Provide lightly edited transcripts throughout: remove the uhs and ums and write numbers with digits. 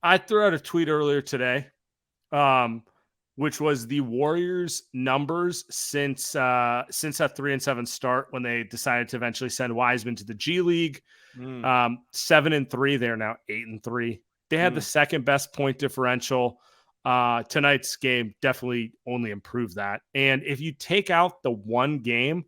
I threw out a tweet earlier today, um, which was the Warriors' numbers since that 3-7 start when they decided to eventually send Wiseman to the G League. Mm, 7-3. They're now 8-3. They had the mm. second best point differential. Tonight's game definitely only improved that. And if you take out the one game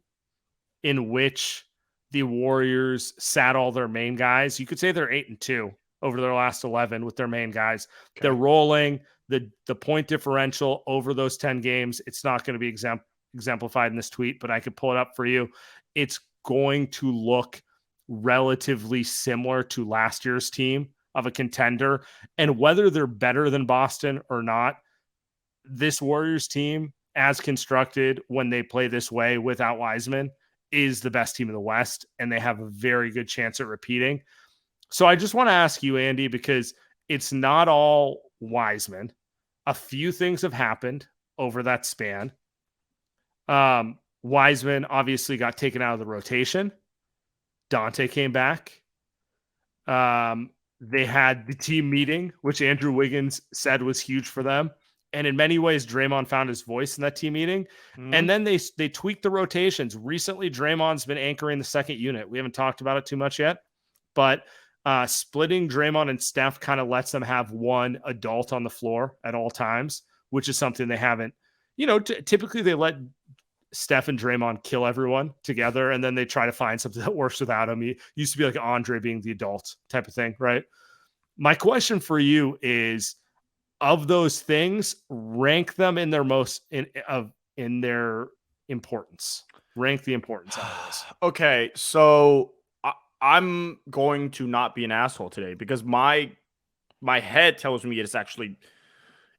in which the Warriors sat all their main guys, you could say they're 8-2 over their last 11 with their main guys. They're Okay. rolling the point differential over those 10 games. It's not going to be exemplified in this tweet, but I could pull it up for you. It's going to look relatively similar to last year's team of a contender. And whether they're better than Boston or not, this Warriors team, as constructed when they play this way without Wiseman, is the best team in the West, and they have a very good chance at repeating. So I just want to ask you, Andy, because it's not all Wiseman. A few things have happened over that span. Wiseman obviously got taken out of the rotation. Dante came back. They had the team meeting, which Andrew Wiggins said was huge for them. And in many ways, Draymond found his voice in that team meeting. And then they tweaked the rotations. Recently, Draymond's been anchoring the second unit. We haven't talked about it too much yet, but splitting Draymond and Steph kind of lets them have one adult on the floor at all times, which is something they haven't. Typically they let Steph and Draymond kill everyone together, and then they try to find something that works without him. He used to be like Andre being the adult type of thing, right? My question for you is, of those things, rank them in their in their importance. Rank the importance of those. Okay, so I'm going to not be an asshole today because my head tells me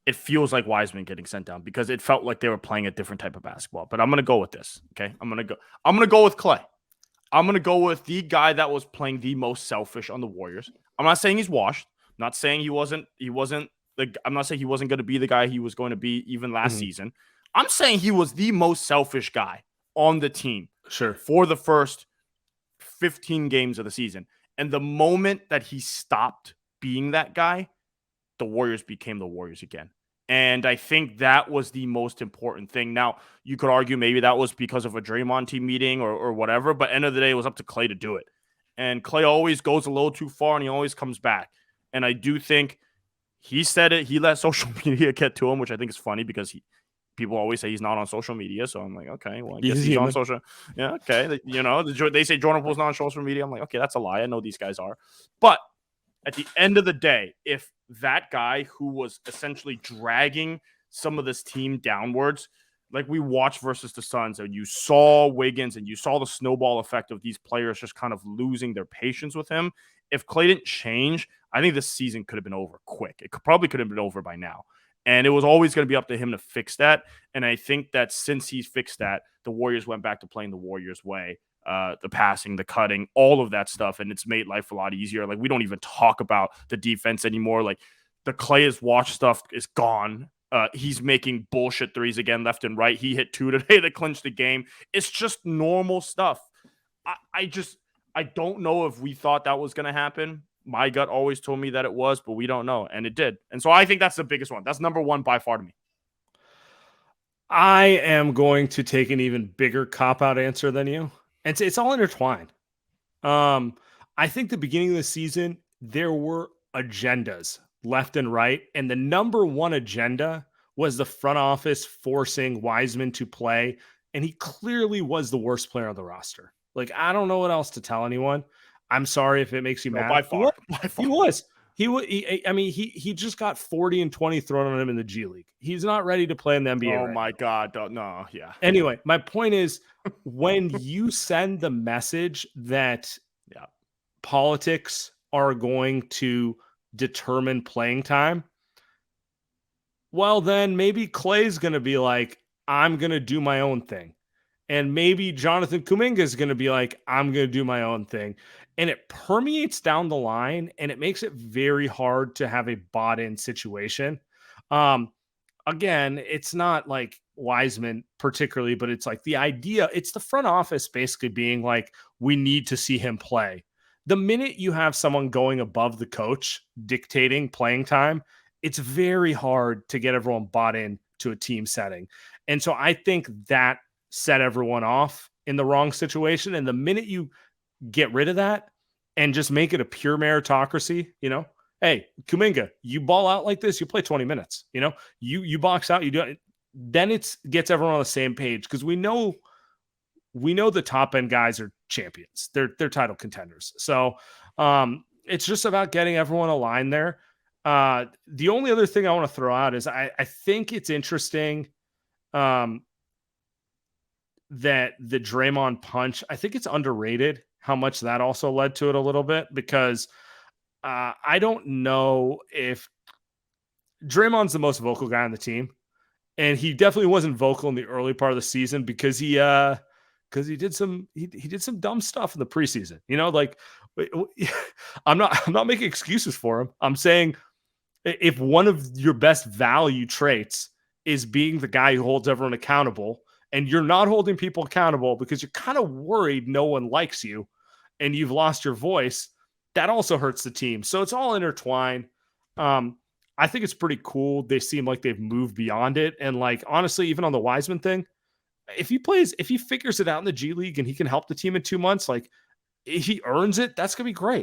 it feels like Wiseman getting sent down because it felt like they were playing a different type of basketball. But I'm gonna go with this. Okay, I'm gonna go with Klay. I'm gonna go with the guy that was playing the most selfish on the Warriors. I'm not saying he's washed. I'm not saying he wasn't. I'm not saying he wasn't going to be the guy he was going to be even last season. I'm saying he was the most selfish guy on the team. Sure. For the first 15 games of the season. And the moment that he stopped being that guy, the Warriors became the Warriors again. And I think that was the most important thing. Now, you could argue maybe that was because of a Draymond team meeting or whatever, but end of the day, it was up to Klay to do it. And Klay always goes a little too far and he always comes back. And I do think he said it. He let social media get to him, which I think is funny because people always say he's not on social media. So I'm like, okay, well, I guess he's on social. Yeah, okay. They say Jordan Poole's not on social media. I'm like, okay, that's a lie. I know these guys are. But at the end of the day, if that guy who was essentially dragging some of this team downwards, like we watched versus the Suns, and you saw Wiggins and you saw the snowball effect of these players just kind of losing their patience with him. If Klay didn't change, I think this season could have been over quick. It probably could have been over by now. And it was always going to be up to him to fix that. And I think that since he's fixed that, the Warriors went back to playing the Warriors way. The passing, the cutting, all of that stuff. And it's made life a lot easier. Like, we don't even talk about the defense anymore. Like, the Klay is watch stuff is gone. He's making bullshit threes again, left and right. He hit 2 today that clinched the game. It's just normal stuff. I don't know if we thought that was going to happen. My gut always told me that it was, but we don't know. And it did. And so I think that's the biggest one. That's number one by far to me. I am going to take an even bigger cop-out answer than you. And it's all intertwined. I think the beginning of the season, there were agendas left and right. And the number one agenda was the front office forcing Wiseman to play. And he clearly was the worst player on the roster. Like, I don't know what else to tell anyone. I'm sorry if it makes you mad. By far. He was. He just got 40 and 20 thrown on him in the G League. He's not ready to play in the NBA. Oh my God. No. Yeah. Anyway, my point is, when you send the message that politics are going to determine playing time, well, then maybe Klay's going to be like, I'm going to do my own thing. And maybe Jonathan Kuminga is going to be like, I'm going to do my own thing. And it permeates down the line, and it makes it very hard to have a bought-in situation. Again, it's not like Wiseman particularly, but it's like the idea, it's the front office basically being like, we need to see him play. the minute you have someone going above the coach dictating playing time, it's very hard to get everyone bought in to a team setting. And so I think that set everyone off in the wrong situation. And the minute you get rid of that and just make it a pure meritocracy, hey, Kuminga, you ball out like this, you play 20 minutes, you box out, you do it. Then it gets everyone on the same page, because we know the top end guys are champions. They're title contenders. So it's just about getting everyone aligned there. The only other thing I want to throw out is I think it's interesting that the Draymond punch, I think it's underrated how much that also led to it a little bit, because I don't know if Draymond's the most vocal guy on the team, and he definitely wasn't vocal in the early part of the season because he did some dumb stuff in the preseason. Like, I'm not making excuses for him. I'm saying if one of your best value traits is being the guy who holds everyone accountable, and you're not holding people accountable because you're kind of worried no one likes you and you've lost your voice, that also hurts the team. So it's all intertwined. I think it's pretty cool. They seem like they've moved beyond it. And like, honestly, even on the Wiseman thing, if he figures it out in the G League and he can help the team in 2 months, like if he earns it, that's going to be great.